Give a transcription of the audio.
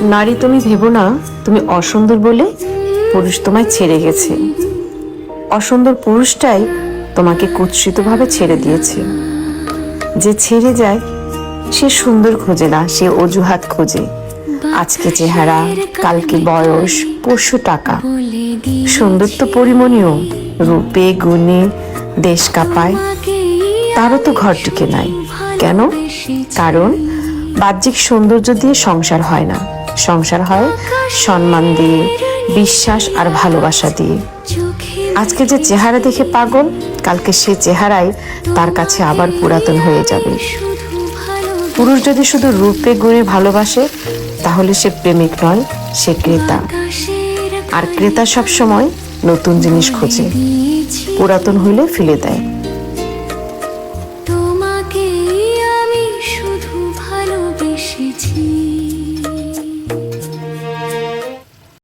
নারী তুমি ভেবো না তুমি অসুন্দর বলে পুরুষ তোমায় ছেড়ে গেছে। অসুন্দর পুরুষটাই তোমাকে কুৎসিতভাবে ছেড়ে দিয়েছে। যে ছেড়ে যায় সে সুন্দর খোঁজে না, সে অজুহাত খোঁজে। আজকে চেহারা, কালকে বয়স, পরশু টাকা। সুন্দর তো পরিমণীয়, রূপে গুণে দেশ কাঁপায়, তারও তো ঘর টিকে নাই। কেন? কারণ বাহ্যিক সৌন্দর্য দিয়ে সংসার হয় না, সংসার হয় সম্মান দিয়ে, বিশ্বাস আর ভালোবাসা দিয়ে। আজকে যে চেহারা দেখে পাগল, কালকে সে চেহারাই তার কাছে আবার পুরাতন হয়ে যাবে। পুরুষ যদি শুধু রূপে গুণে ভালোবাসে তাহলে সে প্রেমিক নয়, সে ক্রেতা। আর ক্রেতা সব সময় নতুন জিনিস খোঁজে, পুরাতন হইলে ফেলে দেয়।